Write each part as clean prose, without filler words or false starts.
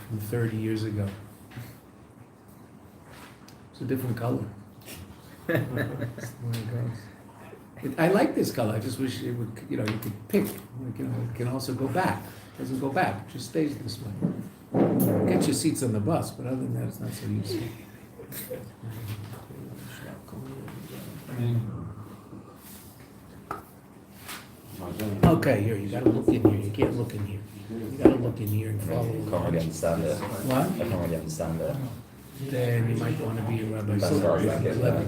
from 30 years ago. It's a different color. That's the way it goes. I like this color. I just wish it would, you could pick. Like, it can also go back. It doesn't go back. It just stays this way. Get your seats on the bus, but other than that, it's not so useful. Okay, here, you gotta look in here. You can't look in here. You gotta look in here and follow. I can't really understand it. What? I can't really understand it. Then you might want to be a rabbi. That's right, I get that.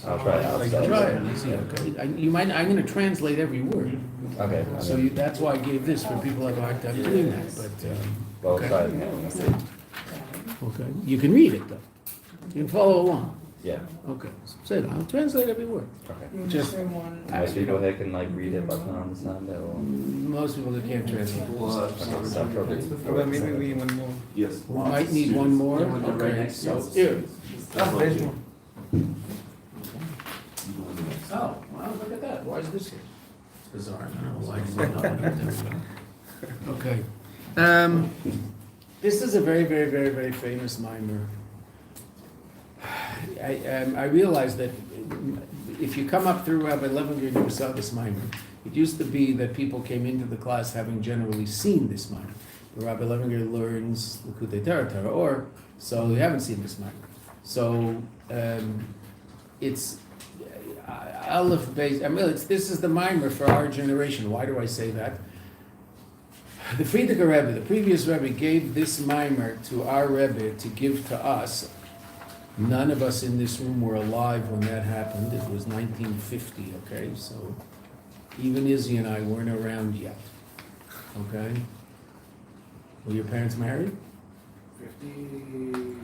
I'll try it out. Try it. You see, okay. You might. I'm going to translate every word. Okay. So that's why I gave this for people who have a hard time doing that. But Well, okay. try it. Let's see. Okay. You can read it though. You can follow along. Yeah. Okay. So I'll translate every word. Okay. Just Most people here can read it but can't understand it, or most people that can't translate. so probably. Well, maybe we need one more. Yes. We might need one more. Okay. So here. Oh, wow, look at that. Why is this here? It's bizarre. I don't know why it's not. Okay. This is a very, very, very, very famous Maamer. I realize that if you come up through Rabbi Levinger and you saw this Maamer, it used to be that people came into the class having generally seen this Maamer. Rabbi Levinger learns the Torah, or so you haven't seen this Maamer. So it's Aleph based. I mean, this is the Maamer for our generation. Why do I say that? The Friedricher Rebbe, the previous Rebbe, gave this Maamer to our Rebbe to give to us. None of us in this room were alive when that happened. It was 1950. Okay, so even Izzy and I weren't around yet. Okay. Were your parents married? 50,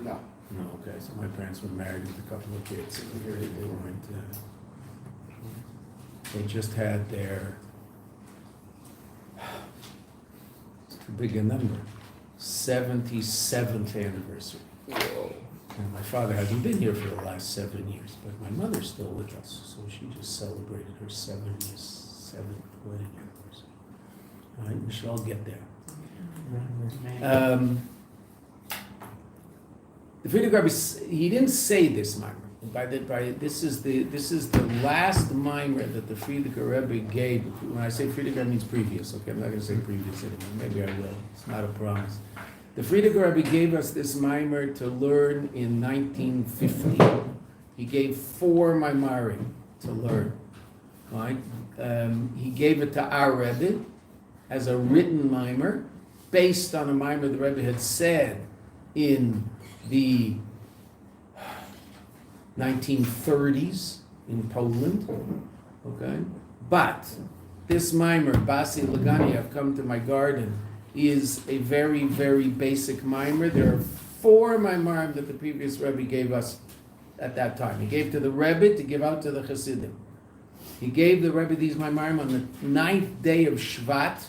no. No, okay, so my parents were married with a couple of kids. They weren't, they just had their, it's too big a number, 77th anniversary. Whoa. And my father hasn't been here for the last 7 years, but my mother's still with us, so she just celebrated her 77th wedding anniversary. All right, we should all get there. The Friedrich Rebbe, he didn't say this Maamer. This is the last Maamer that the Friedrich Rebbe gave. When I say Friedrich, that means previous. Okay, I'm not going to say previous anymore. Maybe I will. It's not a promise. The Friedrich Rebbe gave us this Maamer to learn in 1950. He gave 4 Maamerim to learn. Right? He gave it to our Rebbe as a written Maamer, based on a Maamer the Rebbe had said in the 1930s in Poland, okay? But this Maamer, Basi L'Gani, I've come to my garden, is a very, very basic Maamer. There are 4 Maamerim that the previous Rebbe gave us at that time. He gave to the Rebbe to give out to the Chassidim. He gave the Rebbe these Maamerim on the 9th day of Shvat,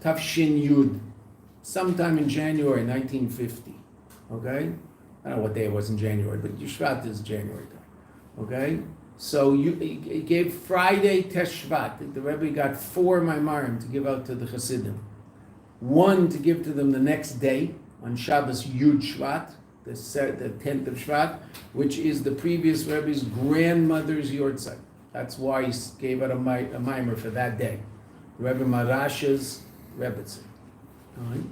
Tafshin Yud, sometime in January 1950. Okay? I don't know what day it was in January, but Shvat is January time. Okay? So he gave Friday Tesh Shvat. The Rebbe got 4 Maamerim to give out to the Chassidim. 1 to give to them the next day, on Shabbos Yud Shvat, the 10th of Shvat, which is the previous Rebbe's grandmother's Yortzeit. That's why he gave out a Maamer for that day. Rebbe Marash's Rebbitzin. All right?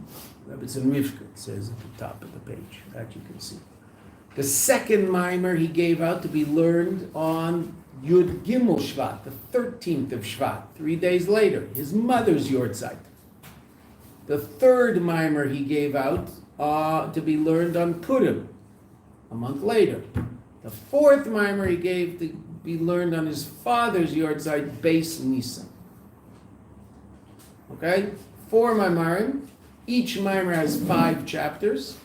Rebbitzin Rivka, it says at the top of the page. That you can see. The second Maamer he gave out to be learned on Yud Gimel Shvat, the 13th of Shvat, 3 days later, his mother's Yortzeit. The third Maamer he gave out to be learned on Purim, a month later. The fourth Maamer he gave to be learned on his father's Yortzeit, Beis Nisan. Okay? 4 Maamerim. Each Maamer has 5 chapters.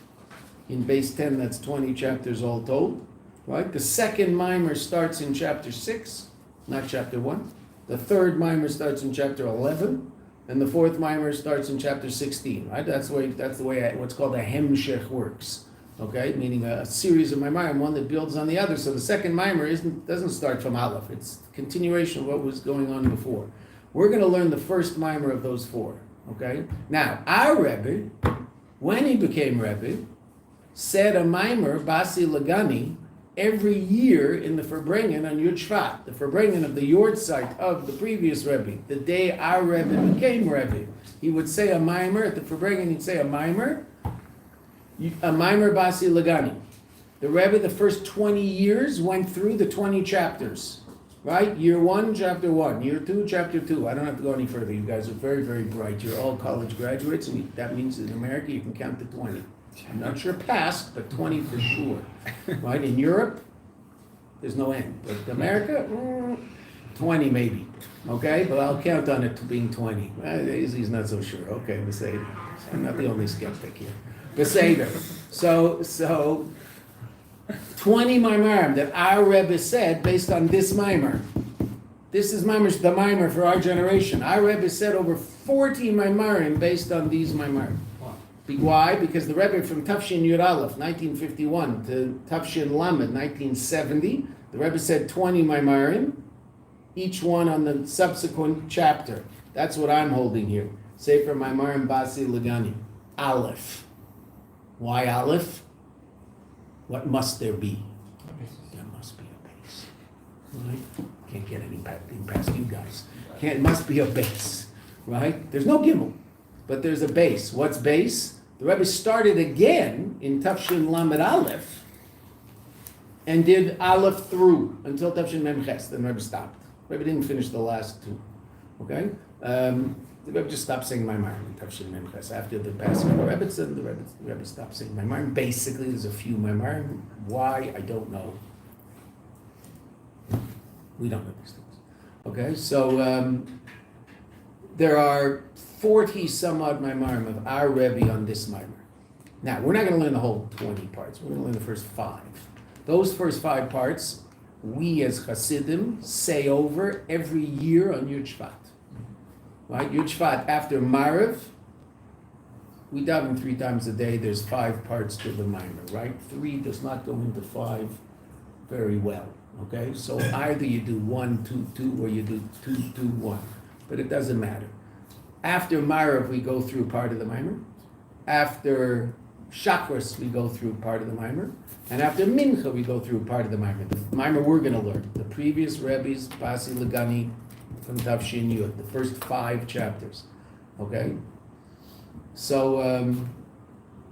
In base 10, that's 20 chapters all told. Right? The second Maamer starts in chapter 6, not chapter 1. The third Maamer starts in chapter 11. And the fourth Maamer starts in chapter 16. Right? That's the way what's called a hemshech works. Okay? Meaning a series of Maamerim, one that builds on the other. So the second Maamer doesn't start from Aleph. It's a continuation of what was going on before. We're going to learn the first Maamer of those 4. Okay? Now, our Rebbe when he became Rebbe, said a Maamer, Basi L'Gani, every year in the Verbringen on Yud Shvat, the Verbringen of the Yord site of the previous Rebbe, the day our Rebbe became Rebbe, he would say a Maamer, at the Verbringen he'd say a Maamer Basi L'Gani. The Rebbe, the first 20 years, went through the 20 chapters, right? Year 1, chapter 1. Year 2, chapter 2. I don't have to go any further. You guys are very, very bright. You're all college graduates, and that means in America you can count to 20. I'm not sure past, but 20 for sure. Right? In Europe, there's no end. But America, 20 maybe. Okay? But I'll count on it to being 20. He's not so sure. Okay, Beseder. I'm not the only skeptic here. Beseder. So 20 Maamerim that our Rebbe said based on this Maamer. This is the Maamer for our generation. Our Rebbe said over 40 Maamerim based on these Maamerim. Why? Because the Rebbe from Tafshin Yud Aleph, 1951, to Tafshin Lamed, 1970, the Rebbe said 20 Maamerim, each one on the subsequent chapter. That's what I'm holding here. Sefer Maamerim Basi L'Gani. Aleph. Why Aleph? What must there be? There must be a base. Right? Can't get anything past you guys. Must be a base. Right? There's no gimel, but there's a base. What's base? The Rebbe started again in Tafshin Lamed Aleph and did Aleph through until Tafshin Mem Ches. Then the Rebbe stopped. The Rebbe didn't finish the last two. Okay? The Rebbe just stopped saying Maamer in Tafshin Mem Ches. After the passing of the Rebbe stopped saying Maamer. Basically, there's a few Maamer. Why? I don't know. We don't know these things. Okay? So, there are 40 some odd Maamerim of our Rebbe on this Maamer. Now, we're not going to learn the whole 20 parts. We're going to learn the first 5. Those first 5 parts, we as Chassidim say over every year on Yud Shvat. Right? Yud Shvat, after Maariv, we daven 3 times a day. There's 5 parts to the Maamer, right? 3 does not go into 5 very well. Okay? So either you do 1, 2, 2, or you do 2, 2, 1. But it doesn't matter. After Maariv, we go through part of the Maamer. After Shachris, we go through part of the Maamer. And after Mincha, we go through part of the Maamer. The Maamer we're going to learn. The previous Rebbe's Basi L'Gani from Tafshin Yud, the first 5 chapters. Okay? So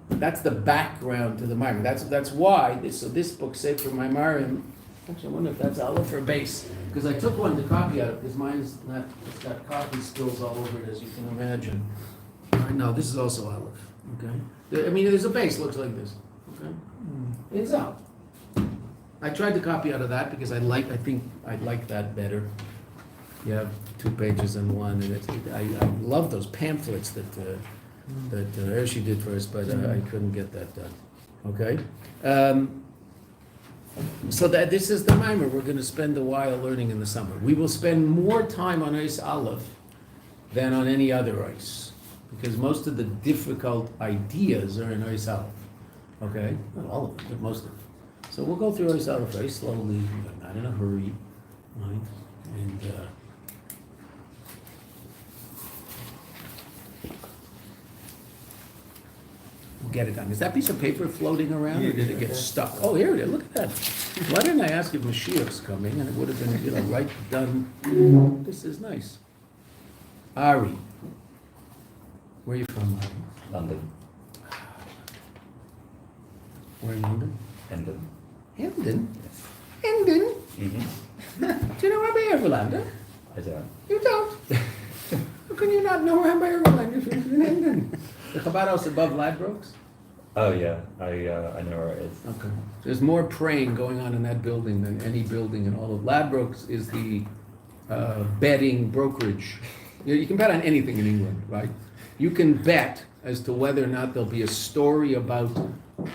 that's the background to the Maamer. That's why this book said for Maamerim. Actually, I wonder if that's Aleph or base. Because I took one to copy out of it, because mine's not, it's got copy skills all over it, as you can imagine. No, this is also Aleph. Okay? I mean, there's a base, looks like this. Okay? It's out. I tried to copy out of that because I think I like that better. You have 2 pages in one, and I love those pamphlets that Hershey did for us, but I couldn't get that done. Okay? So that this is the Maamer we're going to spend a while learning in the summer. We will spend more time on Ois Aleph than on any other Ois, because most of the difficult ideas are in Ois Aleph. Okay? Not all of them, but most of them. So we'll go through Ois Aleph very slowly, but not in a hurry. Right? And we'll get it done. Is that piece of paper floating around, or did it get stuck? Oh, here it is. Look at that. Why didn't I ask if Mashiach's coming, and it would have been, right done. This is nice. Ari. Where are you from, Ari? London. Where in London? Hendon. Hendon? Hendon? Mm-hmm. Do you know Rabbi Kaplan? I don't. You don't? How can you not know Rabbi Kaplan if you're in Hendon? The Chabad house above Ladbrokes? Oh yeah, I know where it is. Okay. There's more praying going on in that building than any building in all of Ladbrokes is the betting brokerage. You can bet on anything in England, right? You can bet as to whether or not there'll be a story about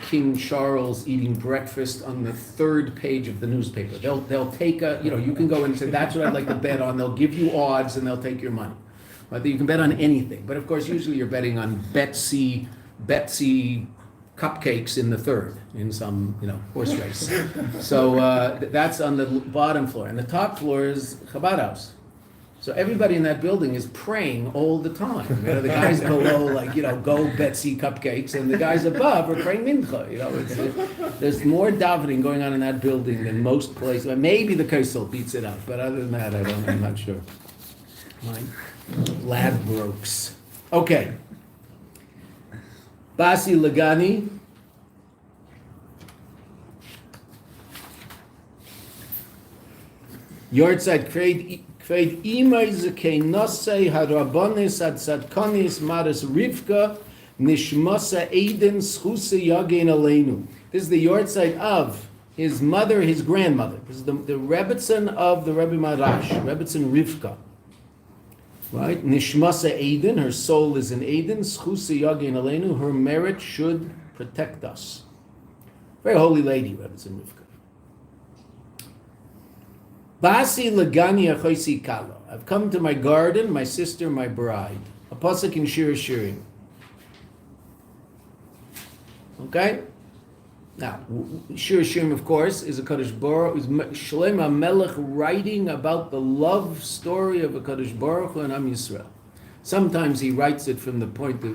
King Charles eating breakfast on the 3rd page of the newspaper. They'll take you can go in and say, that's what I'd like to bet on. They'll give you odds and they'll take your money. But you can bet on anything. But of course, usually you're betting on Betsy cupcakes in the 3rd in some, horse race. So that's on the bottom floor. And the top floor is Chabad house. So everybody in that building is praying all the time. You know, the guys below, like, you know, go Betsy cupcakes, and the guys above are praying mincha. You know, there's more davening going on in that building than most places. Maybe the Kaisel beats it up, but other than that, I'm not sure. My lad brokes. Okay. Basi L'Gani. Yortzeit Kreid Imay Zekei Nosei Harabonis Ad Tzadkonis Maris Rivka Nishmasa Eiden Schuse Yagein Aleinu. This is the Yortzeit of his mother, his grandmother. This is the Rebbetzin of the Rebbe Marash, Rebbetzin Rivka. Right? Nishmasa Eiden, her soul is in Eiden. Schuse Yagein Aleinu, her merit should protect us. Very holy lady, Rebbetzin Rivka. Basi L'Gani achoisi kalo. I've come to my garden, my sister, my bride. A pasuk in shiur shiurim. Okay? Now, shiur shiurim, of course, is a Kadosh Baruch, is Shlomo Melech writing about the love story of a Kadosh Baruch Hu and Am Yisrael. Sometimes he writes it from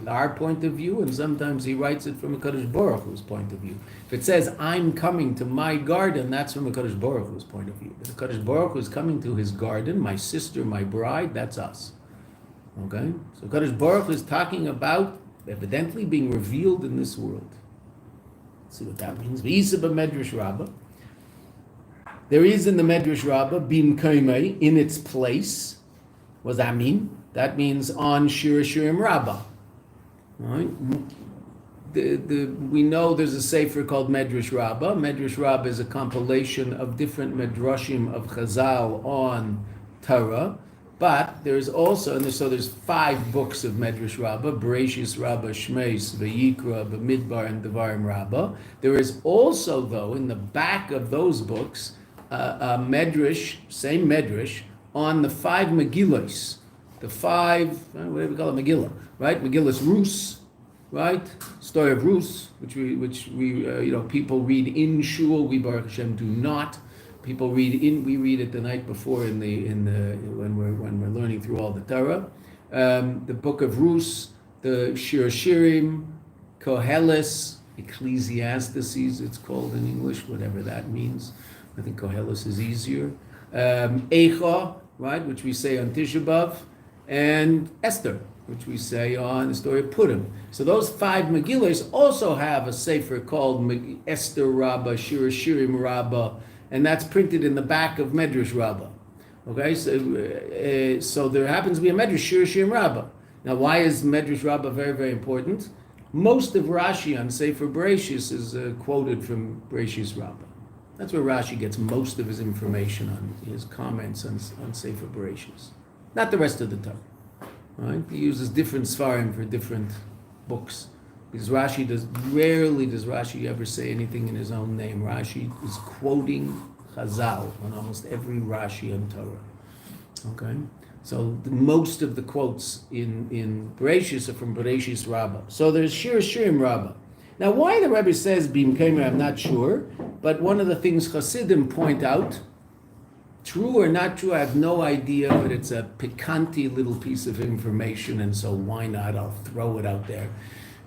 our point of view, and sometimes he writes it from a Kadosh Baruch Hu's point of view. If it says, I'm coming to my garden, that's from a Kadosh Baruch Hu's point of view. If the Kadosh Baruch Hu is coming to his garden, my sister, my bride, that's us. Okay? So Kadosh Baruch Hu is talking about evidently being revealed in this world. Let's see what that means. V'isa b'medrash Rabbah. There is in the Medrash Rabbah, bin kaimei, in its place. What does that mean? That means on shiur shiurim Rabbah. Right? We know there's a sefer called Medrash Rabbah. Medrash Rabbah is a compilation of different medrashim of Chazal on Torah, but there's also, there's 5 books of Medrash Rabbah: Bereshis Rabbah, Shmeis, Vayikra, Bamidbar, and Devarim Rabbah. There is also, though, in the back of those books, a medrash, same medrash, on the 5 Megillos. The 5, whatever we call it, Megillah, right? Megillas Rus, right? Story of Rus, which we people read in shul. We Baruch Hashem do not. People read in. We read it the night before when we're learning through all the Torah. The book of Rus, the shiur shiurim, Koheles, Ecclesiastes, it's called in English, whatever that means. I think Koheles is easier. Eicha, right, which we say on Tisha B'Av, and Esther, which we say on the story of Purim. So those 5 Megillos also have a sefer called Esther Rabbah, Shiur Shiurim Rabbah, and that's printed in the back of Medrash Rabbah. Okay, so there happens to be a Medrash Shiur Shiurim Rabbah. Now, why is Medrash Rabbah very, very important? Most of Rashi on Sefer Bereshis is quoted from Bereshis Rabbah. That's where Rashi gets most of his information on his comments on Sefer Bereshis. Not the rest of the Torah. Right? He uses different svarim for different books. Because rarely does Rashi ever say anything in his own name. Rashi is quoting Chazal on almost every Rashi on Torah. Okay? So most of the quotes in Bereshis are from Bereshis Rabbah. So there's shiur shiurim Rabbah. Now why the Rebbe says Bim Kamer, I'm not sure, but one of the things Chassidim point out, true or not true, I have no idea, but it's a piquante little piece of information, and so why not? I'll throw it out there.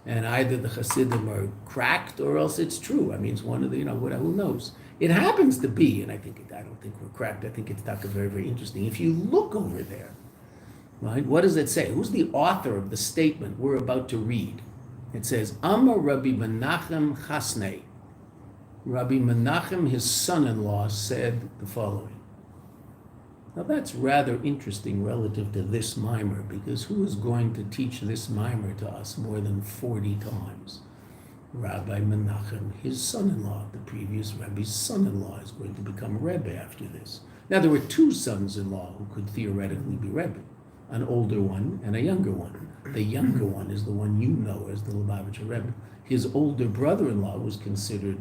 And either the Chassidim are cracked or else it's true. I mean, it's one of the, who knows? It happens to be, and I don't think we're cracked. I think it's very, very interesting. If you look over there, right, what does it say? Who's the author of the statement we're about to read? It says, Amar Rabbi Menachem Chasnei. Rabbi Menachem, his son-in-law, said the following. Now that's rather interesting relative to this Maamer, because who is going to teach this Maamer to us more than 40 times? Rabbi Menachem, his son-in-law, the previous Rebbe's son-in-law, is going to become Rebbe after this. Now there were 2 sons-in-law who could theoretically be Rebbe, an older one and a younger one. The younger one is the one you know as the Lubavitcher Rebbe. His older brother-in-law was considered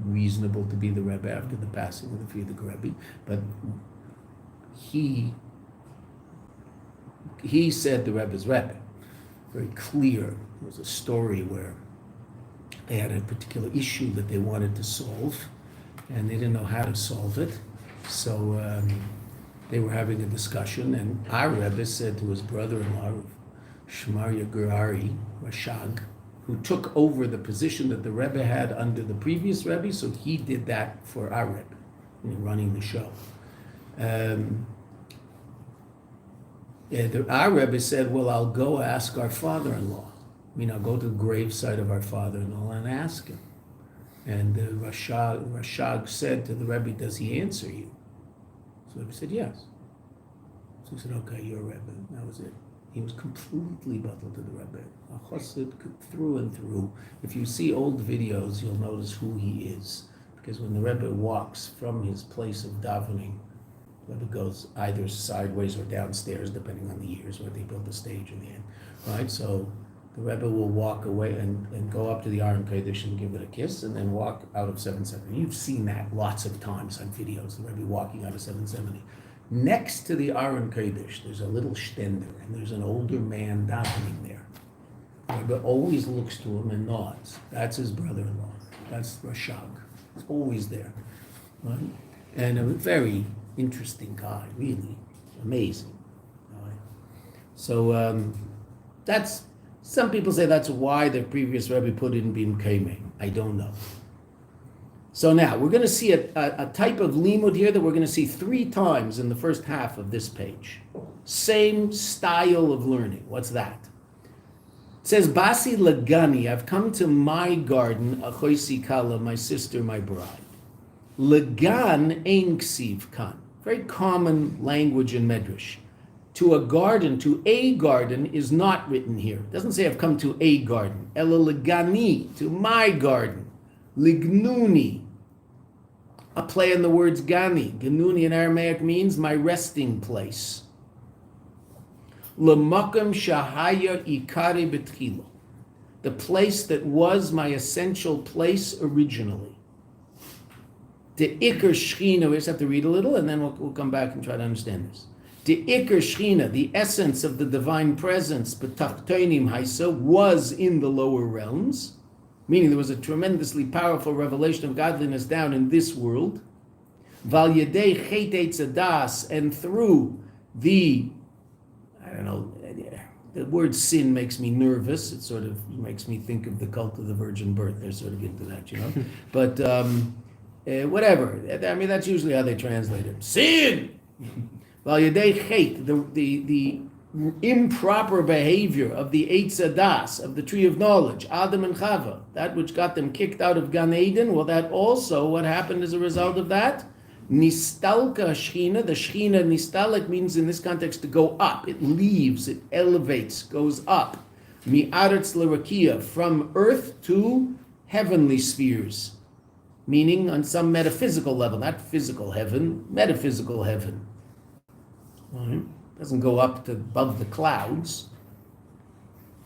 reasonable to be the Rebbe after the passing of the Frierdiker Rebbe, but he said the Rebbe's Rebbe. Very clear. There was a story where they had a particular issue that they wanted to solve, and they didn't know how to solve it. So they were having a discussion, and our Rebbe said to his brother-in-law, Shmarya Gurari, Rashag, who took over the position that the Rebbe had under the previous Rebbe, so he did that for our Rebbe, running the show. Our Rebbe said, well, I'll go ask our father-in-law. I'll go to the gravesite of our father-in-law and ask him. And Rashag said to the Rebbe, does he answer you? So the Rebbe said, yes. So he said, okay, you're a Rebbe. That was it. He was completely bottled to the Rebbe. A chassid through and through. If you see old videos, you'll notice who he is. Because when the Rebbe walks from his place of davening, the Rebbe goes either sideways or downstairs, depending on the years where they built the stage in the end. Right? So the Rebbe will walk away and go up to the Aron Kodesh and give it a kiss, and then walk out of 770. You've seen that lots of times on videos, the Rebbe walking out of 770. Next to the Aron Kodesh, there's a little stender, and there's an older man davening there. The Rebbe always looks to him and nods. That's his brother-in-law. That's Rashag. He's always there. Right? And a very interesting guy, really amazing. Right? So that's, some people say that's why the previous Rebbe put in Bin Kaimeh. I don't know. So now, we're going to see a type of limud here that we're going to see 3 times in the first half of this page. Same style of learning. What's that? It says, Basi L'Gani, I've come to my garden, Achoisi Kala, my sister, my bride. Legan ein ksiv kan. Very common language in Medrash. To a garden is not written here. It doesn't say I've come to a garden. Ela leGani, to my garden. Lignuni, a play on the words Gani. Ganuni in Aramaic means my resting place. L'makam shahaya ikari betchilo, the place that was my essential place originally. The ikar shchina, we just have to read a little and then we'll come back and try to understand this. The ikar shchina, the essence of the divine presence, betachtonim haisa, was in the lower realms. Meaning there was a tremendously powerful revelation of godliness down in this world. Val yedei chet eitzadas, and through the, the word sin makes me nervous. It sort of makes me think of the cult of the virgin birth. They're sort of into that, But whatever. That's usually how they translate it. Sin! Val yedei chet, the improper behavior of the Eitzadas, of the tree of knowledge, Adam and Chava, that which got them kicked out of Gan Eden, well, that also, what happened as a result of that? Nistalka Shechina, the Shechina Nistalek means in this context to go up. It leaves, it elevates, goes up. Mi'aretz l'rakia, from earth to heavenly spheres, meaning on some metaphysical level, not physical heaven, metaphysical heaven. All right. Doesn't go up to above the clouds.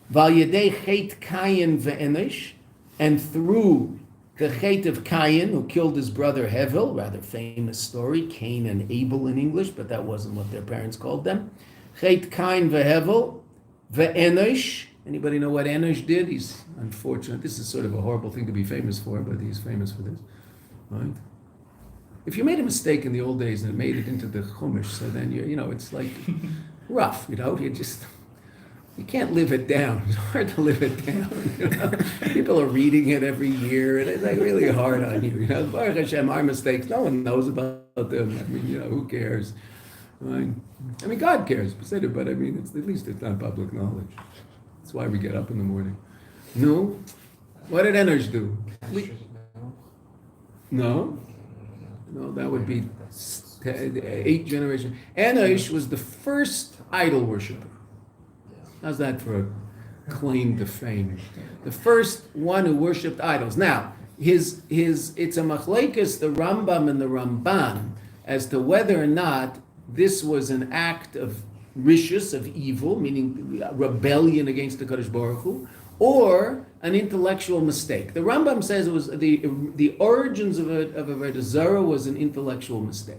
Val yedei chet Kayin ve'enish, and through the chet of Kayin, who killed his brother Hevel, rather famous story, Cain and Abel in English, but that wasn't what their parents called them. Chet Kayin ve'Hevel, ve'enish. Anybody know what Enosh did? He's unfortunate. This is sort of a horrible thing to be famous for, but he's famous for this, right? If you made a mistake in the old days and it made it into the Chumash, so then it's like rough, you can't live it down. It's hard to live it down. People are reading it every year, and it's like really hard on you. Baruch Hashem, our mistakes, no one knows about them. Who cares? God cares, but it's at least it's not public knowledge. That's why we get up in the morning. No, what did Enosh do? No, that would be 8 generations. Enosh was the first idol worshiper. How's that for a claim to fame? The first one who worshipped idols. Now, it's a machlekes, the Rambam and the Ramban, as to whether or not this was an act of rishus, of evil, meaning rebellion against the Kadosh Baruch Hu, or an intellectual mistake. The Rambam says it was the origins of a Zara was an intellectual mistake.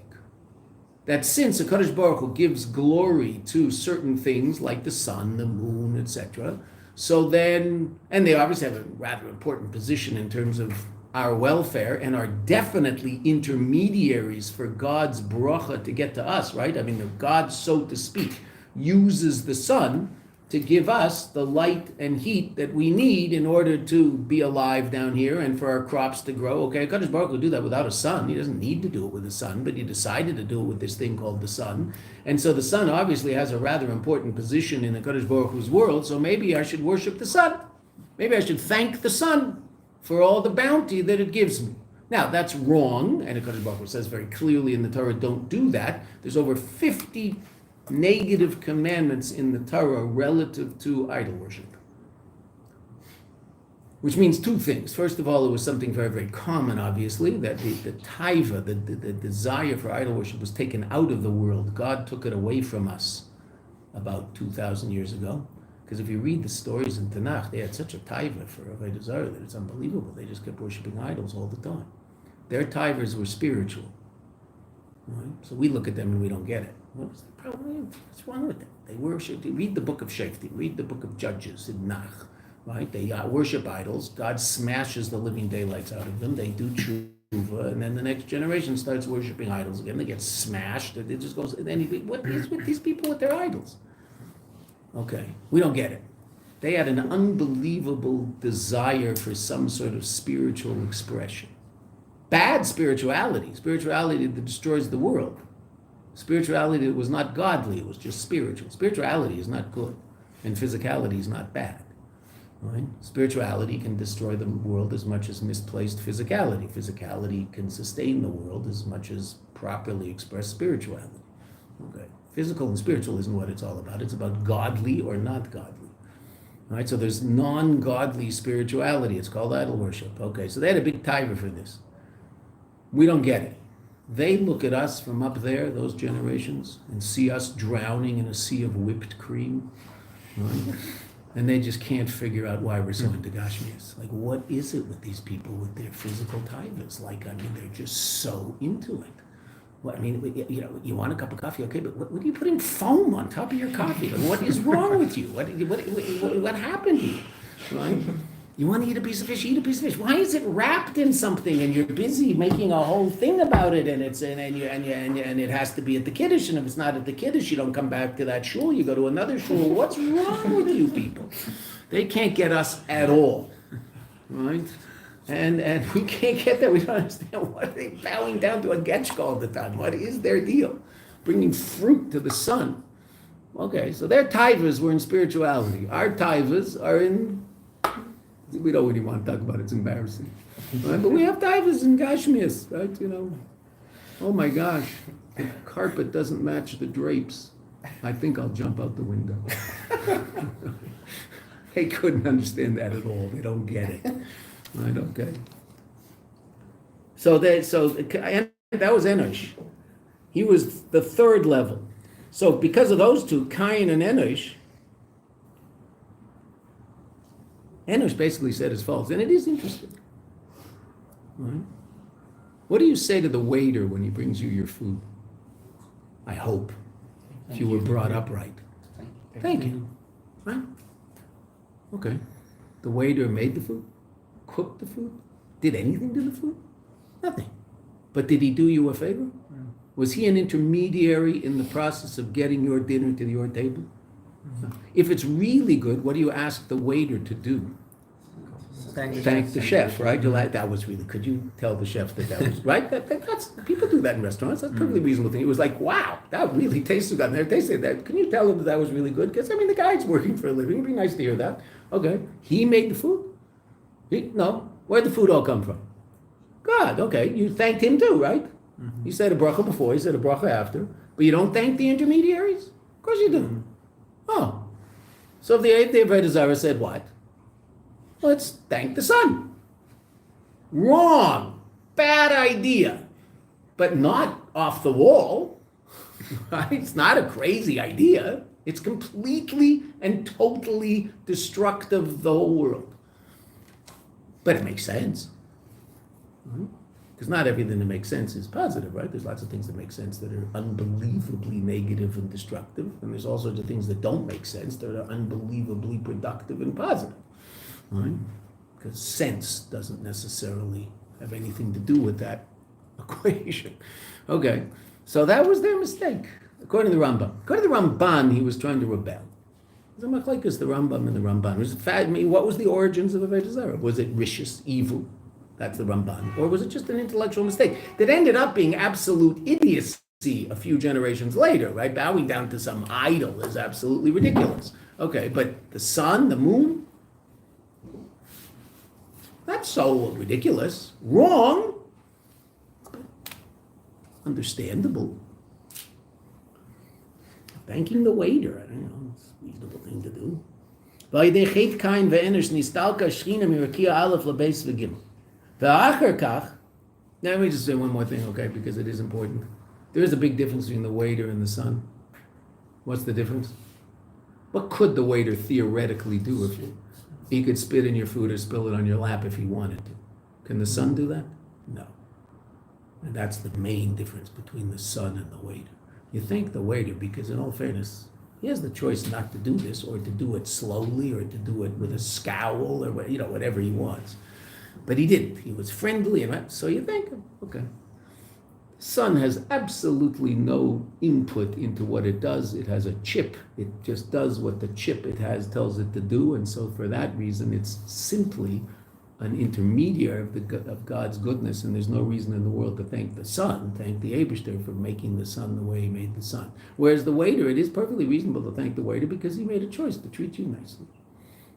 That since the Kadosh Baruch Hu gives glory to certain things like the sun, the moon, etc., so then, and they obviously have a rather important position in terms of our welfare and are definitely intermediaries for God's bracha to get to us, right? I mean, God, so to speak, uses the sun to give us the light and heat that we need in order to be alive down here and for our crops to grow. Okay, Kadosh Baruch Hu will do that without a sun. He doesn't need to do it with the sun, but he decided to do it with this thing called the sun. And so the sun obviously has a rather important position in the Kadosh Baruch Hu's world, so maybe I should worship the sun. Maybe I should thank the sun for all the bounty that it gives me. Now, that's wrong, and the Kadosh Baruch Hu says very clearly in the Torah, don't do that. There's over 50 negative commandments in the Torah relative to idol worship. Which means two things. First of all, it was something very, very common, obviously, that the taiva, the desire for idol worship was taken out of the world. God took it away from us about 2,000 years ago. Because if you read the stories in Tanakh, they had such a taiva for Avodah Zarah that it's unbelievable. They just kept worshiping idols all the time. Their taivas were spiritual. Right? So we look at them and we don't get it. What's the problem? What's wrong with them? They worship. Read the book of Shoftim. Read the book of Judges in Nach. Right? They worship idols. God smashes the living daylights out of them. They do tshuva, and then the next generation starts worshiping idols again. They get smashed. It just goes. And then what is with these people with their idols? Okay, we don't get it. They had an unbelievable desire for some sort of spiritual expression. Bad spirituality that destroys the world. Spirituality that was not godly, it was just spiritual. Spirituality is not good, and physicality is not bad. Right? Spirituality can destroy the world as much as misplaced physicality. Physicality can sustain the world as much as properly expressed spirituality. Okay. Physical and spiritual isn't what it's all about. It's about godly or not godly. All right, so there's non-godly spirituality. It's called idol worship. Okay, so they had a big taiva for this. We don't get it. They look at us from up there, those generations, and see us drowning in a sea of whipped cream. Right? And they just can't figure out why we're so into Gashmias. Like, what is it with these people with their physical taivas? Like, I mean, they're just so into it. Well, I mean, you know, you want a cup of coffee, okay, but what are you putting foam on top of your coffee? Like, what is wrong with you? What happened to you? Right? You want to eat a piece of fish, eat a piece of fish. Why is it wrapped in something and you're busy making a whole thing about it and it has to be at the Kiddush, and if it's not at the Kiddush, you don't come back to that shul, you go to another shul. What's wrong with you people? They can't get us at all. Right? And we can't get that. We don't understand. What are they bowing down to a getchka all the time? What is their deal? Bringing fruit to the sun. Okay, so their taivas were in spirituality. Our taivas are in, we don't really want to talk about it, it's embarrassing. Right? But we have taivas in Gashmias, right? You know, oh my gosh, the carpet doesn't match the drapes. I think I'll jump out the window. They couldn't understand that at all. They don't get it. Right, okay. So that was Enosh. He was the third level. So because of those two, Cain and Enosh basically said as follows, and it is interesting. Right? What do you say to the waiter when he brings you your food? I hope, if you were brought up right. Thank you. Right? Okay. The waiter made the food, cooked the food, did anything to the food? Nothing. But did he do you a favor? No. Was he an intermediary in the process of getting your dinner to your table? Mm-hmm. No. If it's really good, what do you ask the waiter to do? Thank the chef, right? You're like, that was really, could you tell the chef that was, right? That's, people do that in restaurants. That's a perfectly reasonable thing. It was like, wow, that really tasted good. And they say that, can you tell him that was really good? Because, I mean, the guy's working for a living. It'd be nice to hear that. Okay. He made the food? No. Where'd the food all come from? God, okay. You thanked him too, right? Mm-hmm. You said a bracha before, you said a bracha after. But you don't thank the intermediaries? Of course you do. Mm-hmm. Oh. So if the eighth day of Avodah Zarah said what? Let's thank the sun. Wrong. Bad idea. But not off the wall. Right? It's not a crazy idea. It's completely and totally destructive of the whole world. But it makes sense. Because not everything that makes sense is positive, right? There's lots of things that make sense that are unbelievably negative and destructive. And there's all sorts of things that don't make sense that are unbelievably productive and positive. Right? Because sense doesn't necessarily have anything to do with that equation. Okay, so that was their mistake, according to the Rambam. According to the Ramban, he was trying to rebel. The machlekes, the Rambam and the Ramban. What was the origins of Avodah Zarah? Was it rishus, evil? That's the Ramban. Or was it just an intellectual mistake that ended up being absolute idiocy a few generations later, right? Bowing down to some idol is absolutely ridiculous. Okay, but the sun, the moon, that's so ridiculous. Wrong, but understandable. Thanking the waiter, I don't know, it's a reasonable thing to do. Now let me just say one more thing, okay, because it is important. There is a big difference between the waiter and the sun. What's the difference? What could the waiter theoretically do if he could spit in your food or spill it on your lap if he wanted to? Can the sun do that? No. And that's the main difference between the sun and the waiter. You thank the waiter because, in all fairness, he has the choice not to do this, or to do it slowly, or to do it with a scowl, or whatever he wants. But he didn't. He was friendly, and so you thank him. Okay. Sun has absolutely no input into what it does. It has a chip. It just does what the chip it has tells it to do, and so for that reason, it's simply an intermediary of God's goodness, and there's no reason in the world to thank the sun, thank the Eibishter for making the sun the way he made the sun. Whereas the waiter, it is perfectly reasonable to thank the waiter because he made a choice to treat you nicely.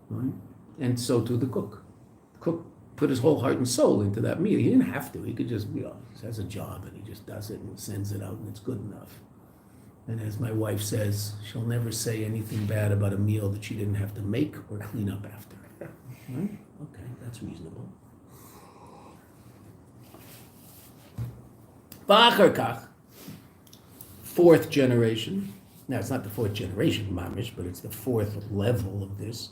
Right? And so too the cook. The cook put his whole heart and soul into that meal. He didn't have to. He could just, he has a job and he just does it and sends it out and it's good enough. And as my wife says, she'll never say anything bad about a meal that she didn't have to make or clean up after. Right? Okay, that's reasonable. V'achar fourth generation. Now, it's not the fourth generation, Mamish, but it's the fourth level of this.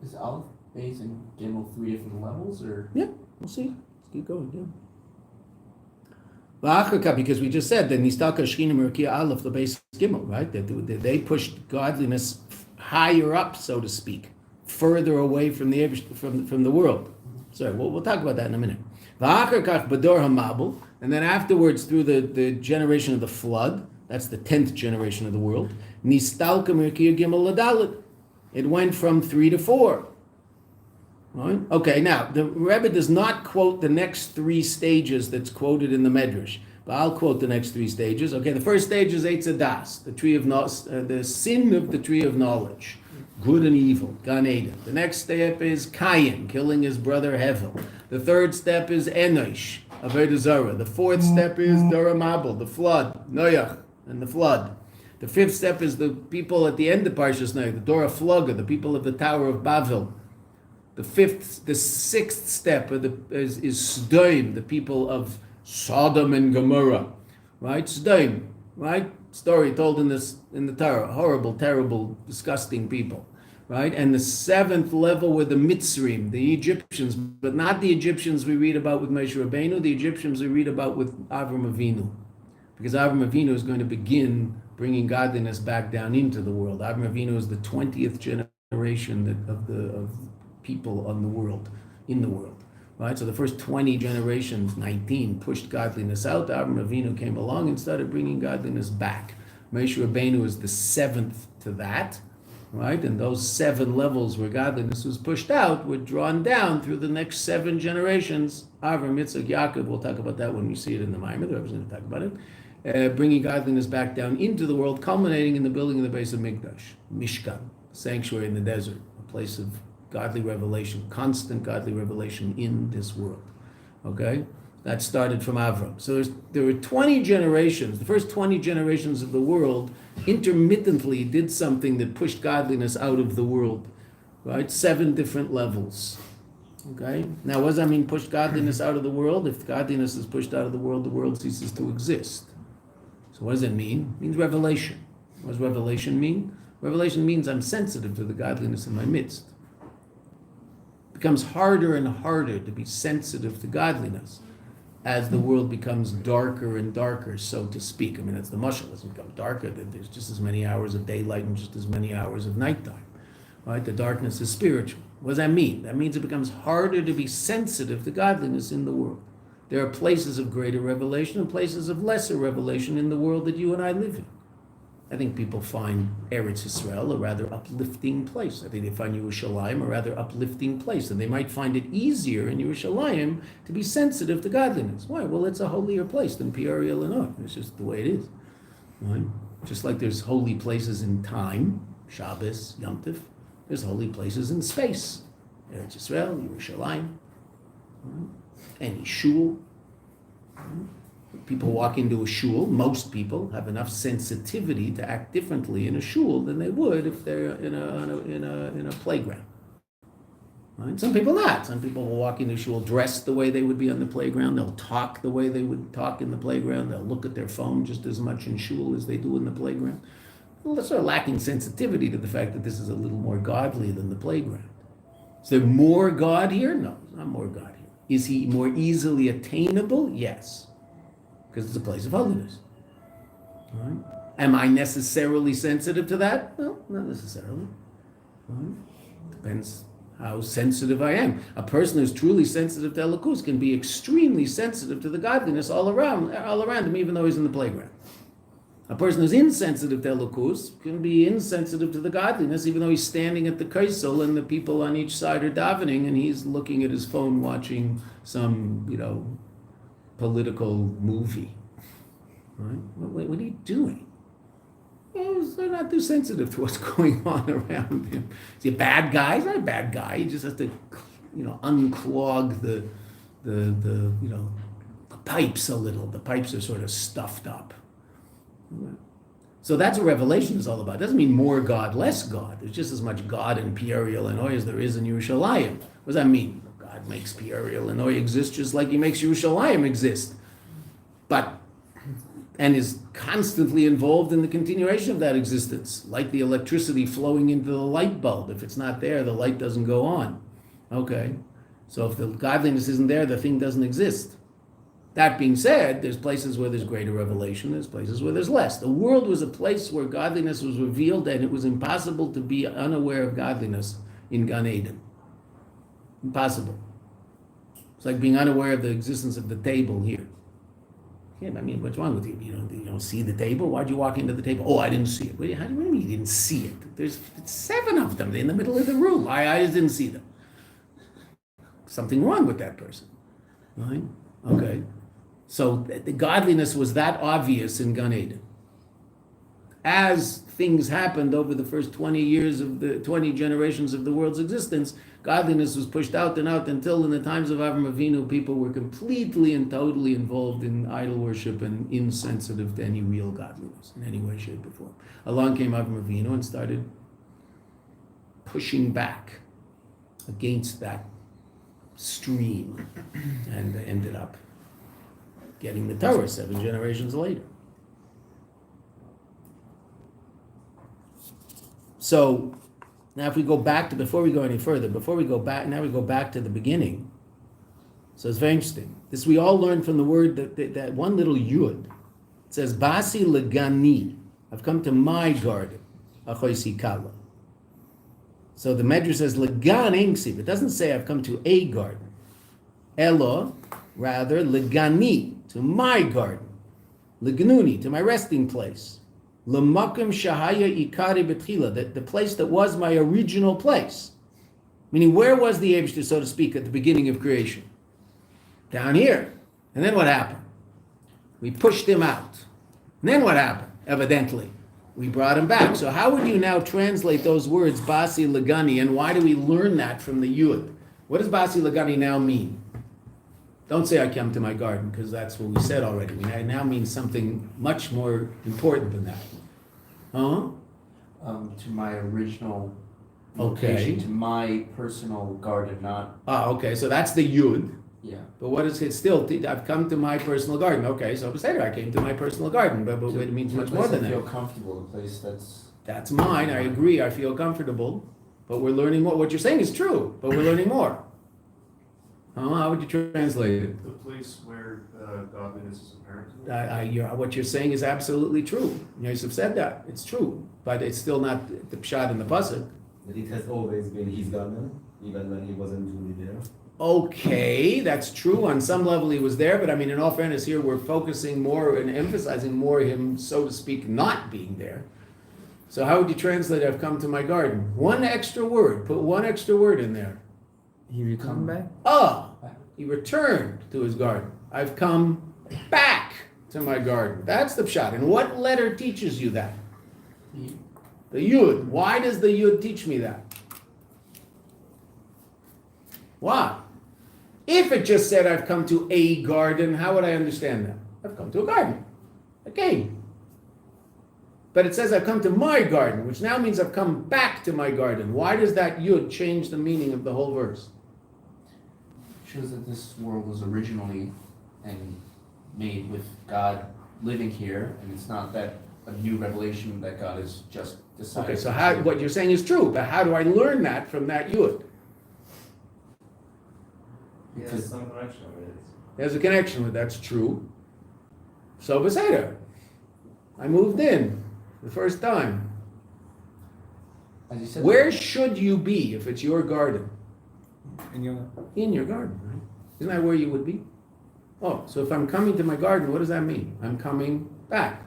Is Aleph, Beis, and Gimel 3 different levels, or? Yeah, we'll see. Let's keep going, yeah. V'achar because we just said that Nistalka Shechina Merakia Aleph, the Beis Gimel, right? That they pushed godliness higher up, so to speak, further away from the world. Sorry, we'll talk about that in a minute. And then afterwards, through the generation of the flood, that's the 10th generation of the world, it went from 3 to 4. Right? Okay, now, the Rebbe does not quote the next 3 stages that's quoted in the Medrash, but I'll quote the next 3 stages. Okay, the first stage is Eitz Hadas, the sin of the tree of knowledge. Good and evil, Gan Eden. The next step is Cain, killing his brother Hevel. The third step is Enosh, Avodah Zarah. The fourth step is Dora Mabel, the flood, Noach, and the flood. The fifth step is the people at the end of Parshas Noach, the Dora Flaga, the people of the Tower of Babel. The sixth step is Sodom, the people of Sodom and Gomorrah, right? Sodom, right? Story told in the Torah, horrible, terrible, disgusting people, right? And the 7th level were the Mitzrim, the Egyptians, but not the Egyptians we read about with Moshe Rabbeinu, the Egyptians we read about with Avram Avinu, because Avram Avinu is going to begin bringing godliness back down into the world. Avram Avinu is the 20th generation of people in the world. Right, so the first 20 generations, 19, pushed godliness out. Avraham Avinu came along and started bringing godliness back. Moshe Rabbeinu is the 7th to that, right? And those 7 levels where godliness was pushed out were drawn down through the next 7 generations. Avram, Yitzchak, Yaakov, we'll talk about that when we see it in the Maamer. The Rebbe's going to talk about it. Bringing godliness back down into the world, culminating in the building of the Beis Hamikdash, Mishkan, sanctuary in the desert, a place of godly revelation, constant godly revelation in this world. Okay? That started from Avram. So there were 20 generations. The first 20 generations of the world intermittently did something that pushed godliness out of the world. Right? 7 different levels. Okay? Now, what does that mean, push godliness out of the world? If godliness is pushed out of the world ceases to exist. So what does it mean? It means revelation. What does revelation mean? Revelation means I'm sensitive to the godliness in my midst. Becomes harder and harder to be sensitive to godliness as the world becomes darker and darker, so to speak. I mean, that's the mashal. As it becomes darker, there's just as many hours of daylight and just as many hours of nighttime. Right? The darkness is spiritual. What does that mean? That means it becomes harder to be sensitive to godliness in the world. there are places of greater revelation and places of lesser revelation in the world that you and I live in. I think people find Eretz Yisrael a rather uplifting place. I think they find Yerushalayim a rather uplifting place, and they might find it easier in Yerushalayim to be sensitive to godliness. Why? Well, it's a holier place than Peoria, Illinois. It's just the way it is. Right? Just like there's holy places in time, Shabbos, Yom Tov, there's holy places in space. Eretz Yisrael, Yerushalayim, right? Any shul. Right? People walk into a shul, most people have enough sensitivity to act differently in a shul than they would if they're in a playground. Right? Some people not. Some people will walk into a shul dressed the way they would be on the playground. They'll talk the way they would talk in the playground. They'll look at their phone just as much in shul as they do in the playground. Well, they're sort of lacking sensitivity to the fact that this is a little more godly than the playground. Is there more God here? No, there's not more God here. Is he more easily attainable? Yes. Because it's a place of holiness. Right? Am I necessarily sensitive to that? No, not necessarily. Right? Depends how sensitive I am. A person who's truly sensitive to Elokus can be extremely sensitive to the godliness all around him, even though he's in the playground. A person who's insensitive to Elokus can be insensitive to the godliness, even though he's standing at the kaisel and the people on each side are davening and he's looking at his phone watching some, political movie, right? What are you doing? Well, they're not too sensitive to what's going on around him. Is he a bad guy? He's not a bad guy. He just has to, unclog the pipes a little. The pipes are sort of stuffed up. So that's what Revelation is all about. It doesn't mean more God, less God. There's just as much God in Peoria, Illinois as there is in Yerushalayim. What does that mean? God makes Peoria, Illinois exist just like he makes Yerushalayim exist. And is constantly involved in the continuation of that existence, like the electricity flowing into the light bulb. If it's not there, the light doesn't go on. Okay, so if the godliness isn't there, the thing doesn't exist. That being said, there's places where there's greater revelation, there's places where there's less. The world was a place where godliness was revealed, and it was impossible to be unaware of godliness in Gan Eden. Impossible. It's like being unaware of the existence of the table here. Yeah, I mean, what's wrong with you? You don't see the table? Why'd you walk into the table? Oh, I didn't see it. How do you mean you didn't see it? There's 7 of them in the middle of the room. I just didn't see them. Something wrong with that person. Right? Okay. So the godliness was that obvious in Gan Eden. As things happened over the first 20 generations of the world's existence, godliness was pushed out and out until in the times of Avraham Avinu, people were completely and totally involved in idol worship and insensitive to any real godliness in any way, shape, or form. Along came Avraham Avinu and started pushing back against that stream and ended up getting the Torah 7 generations later. So now if we go back to, before we go any further, we go back to the beginning. So it's very interesting. This we all learned from the word, that one little yud. It says, Basi L'Gani. I've come to my garden. Achoisi kala. So the Medrash says, leGani. It doesn't say I've come to a garden. Elo, rather, leGani, to my garden. leGnuni, to my resting place. L'makom shahaya ikari betchila, the place that was my original place. Meaning, where was the Eibishter, so to speak, at the beginning of creation? Down here. And then what happened? We pushed him out. And then what happened? Evidently, we brought him back. So how would you now translate those words, Basi L'Gani, and why do we learn that from the Yud? What does Basi L'Gani now mean? Don't say I come to my garden, because that's what we said already. It now means something much more important than that. To my original Okay. location, to my personal garden, not... Okay, so that's the Yud. Yeah. But what is it still? I've come to my personal garden. Okay, so I came to my personal garden, but it means much more than I feel that. comfortable, the place That's mine, I agree, I feel comfortable, but we're learning more. What you're saying is true, but we're learning more. How would you translate it? The place where godliness is apparent. What you're saying is absolutely true. Yosef said that. It's true, but it's still not the pshat in the pasuk. That it has always been his garden, even when he wasn't really there. Okay, that's true. On some level he was there, but I mean, in all fairness, here we're focusing more and emphasizing more him, so to speak, not being there. So how would you translate I've come to my garden? One extra word. Put one extra word in there. He will come back. Oh, he returned to his garden. I've come back to my garden. That's the pshat. And what letter teaches you that? The yud. Why does the yud teach me that? Why? If it just said I've come to a garden, how would I understand that? I've come to a garden. I came. But it says I've come to my garden, which now means I've come back to my garden. Why does that yud change the meaning of the whole verse? It shows that this world was originally and made with God living here, and it's not that a new revelation that God has just decided. Okay, so what you're saying is true, but how do I learn that from that yud? He has some connection with it. There's a connection with that's true. So Beseder. I moved in the first time. As you said, Where should you be if it's your garden? In your In your garden, right? Isn't that where you would be? Oh, so if I'm coming to my garden, what does that mean? I'm coming back.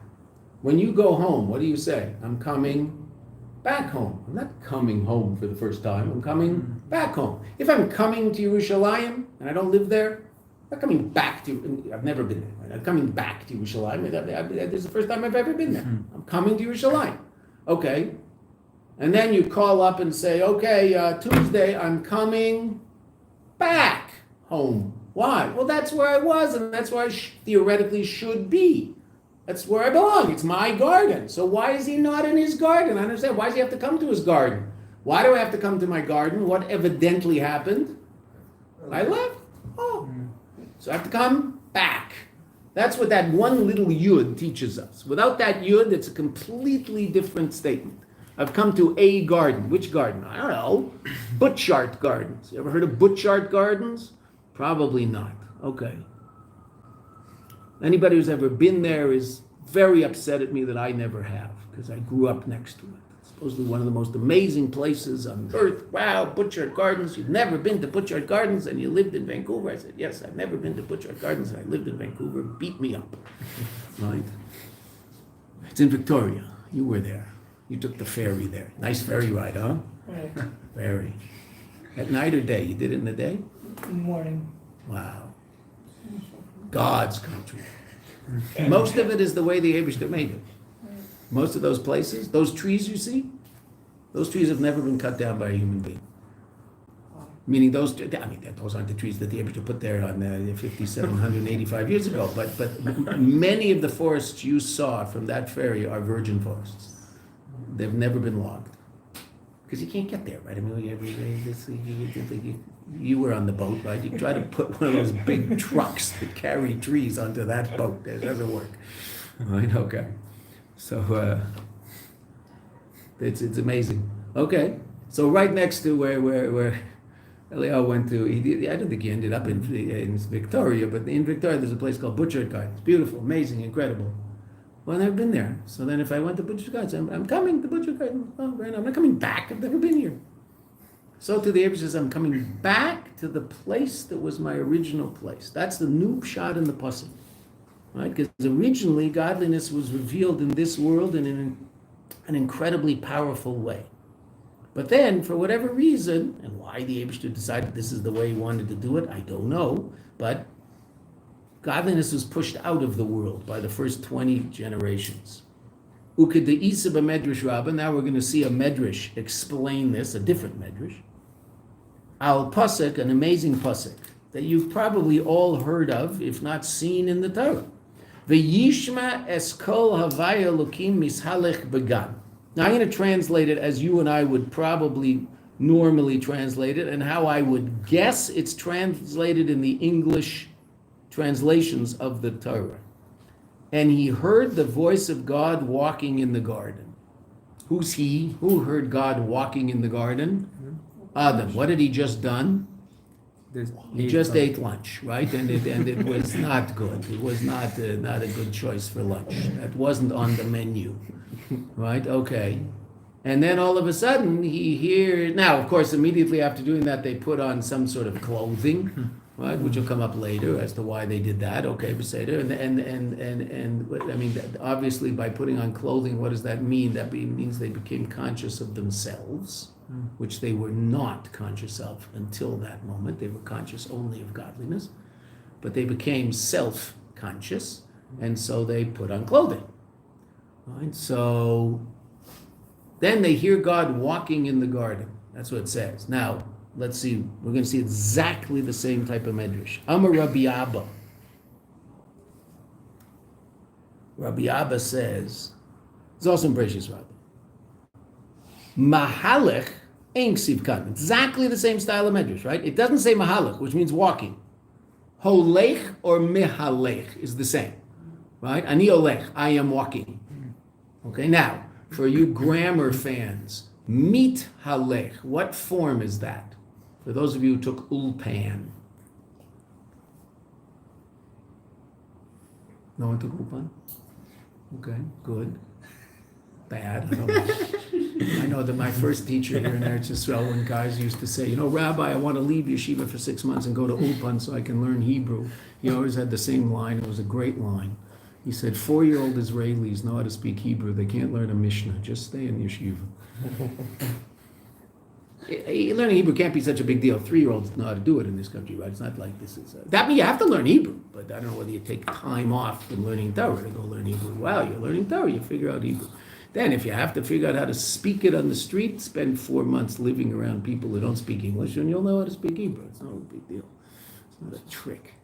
When you go home, what do you say? I'm coming back home. I'm not coming home for the first time. I'm coming back home. If I'm coming to Yerushalayim and I don't live there, I'm not coming back to, I've never been there. Right? I'm coming back to Yerushalayim. This is the first time I've ever been there. I'm coming to Yerushalayim. Okay. And then you call up and say, okay, Tuesday, I'm coming back home. Why? Well, that's where I was, and that's where I theoretically should be. That's where I belong. It's my garden. So why is he not in his garden? I don't understand. Why does he have to come to his garden? Why do I have to come to my garden? What evidently happened? I left. Oh. So I have to come back. That's what that one little yud teaches us. Without that yud, it's a completely different statement. I've come to a garden. Which garden? I don't know. Butchart Gardens. You ever heard of Butchart Gardens? Probably not. Okay. Anybody who's ever been there is very upset at me that I never have, because I grew up next to it. It's supposedly one of the most amazing places on earth. Wow, Butchart Gardens. You've never been to Butchart Gardens and you lived in Vancouver. I said, yes, I've never been to Butchart Gardens and I lived in Vancouver. Beat me up. Right? It's in Victoria. You were there. You took the ferry there. Nice ferry ride, huh? Right. Ferry. At night or day? You did it in the day? Morning. Wow. God's country. Most of it is the way the Eibishter made it. Most of those places, those trees you see, those trees have never been cut down by a human being. Meaning those aren't the trees that the Eibishter put there on 5,785 years ago, but many of the forests you saw from that ferry are virgin forests. They've never been logged. Because you can't get there, right? I mean, you were on the boat, right? You try to put one of those big trucks that carry trees onto that boat. It doesn't work. Right? Okay. So, it's amazing. Okay. So right next to where Eliyahu went to, I don't think he ended up in Victoria, but in Victoria there's a place called Butchart Gardens. Beautiful, amazing, incredible. Well, I've never been there. So then if I went to Butchart Gardens, I'm coming to Butchart Gardens. Oh, right, I'm not coming back. I've never been here. So to the Abraham says, I'm coming back to the place that was my original place. That's the new pshat in the pasuk. Right? Because originally godliness was revealed in this world in an incredibly powerful way. But then, for whatever reason, and why the Abraham decided this is the way he wanted to do it, I don't know, but godliness was pushed out of the world by the first 20 generations. Ukedeisa b'medrash rabbah. Now we're going to see a medrash explain this, a different medrash. Al pasuk, an amazing pasuk that you've probably all heard of, if not seen in the Torah. V'yishma eskol havaya lukim mishalech began. Now I'm going to translate it as you and I would probably normally translate it, and how I would guess it's translated in the English translations of the Torah. And he heard the voice of God walking in the garden. Who's he? Who heard God walking in the garden? Adam. What had he just done? He just ate lunch, right? And it was not good. It was not a good choice for lunch. That wasn't on the menu, right? Okay. And then all of a sudden he hears, now of course immediately after doing that they put on some sort of clothing, right, which will come up later as to why they did that, okay, Beseder, and I mean, obviously by putting on clothing, what does that mean? That means they became conscious of themselves, which they were not conscious of until that moment. They were conscious only of godliness, but they became self-conscious, and so they put on clothing, right? So then they hear God walking in the garden. That's what it says. Now, let's see. We're going to see exactly the same type of medrash. Amar Rabbi Abba. Rabbi Abba says, it's also in Bereshis Rabbah. Mahalech ein ksiv kan. Exactly the same style of medrash, right? It doesn't say mahalech, which means walking. Holech or mehalech is the same, right? Ani olech, I am walking. Okay, now, for you grammar fans, mit halech, what form is that? For those of you who took ulpan. No one took ulpan? Okay, good. Bad, I don't know. I know that my first teacher here in Eretz Yisrael, when guys used to say, Rabbi, I want to leave yeshiva for 6 months and go to ulpan so I can learn Hebrew. He always had the same line. It was a great line. He said, 4-year-old Israelis know how to speak Hebrew. They can't learn a Mishnah. Just stay in yeshiva. Learning Hebrew can't be such a big deal. 3-year-olds know how to do it in this country, right? It's not like this is... that means you have to learn Hebrew, but I don't know whether you take time off from learning Torah to go learn Hebrew. Wow, you're learning Torah, you figure out Hebrew. Then if you have to figure out how to speak it on the street, spend 4 months living around people who don't speak English, and you'll know how to speak Hebrew. It's not a big deal. It's not a trick.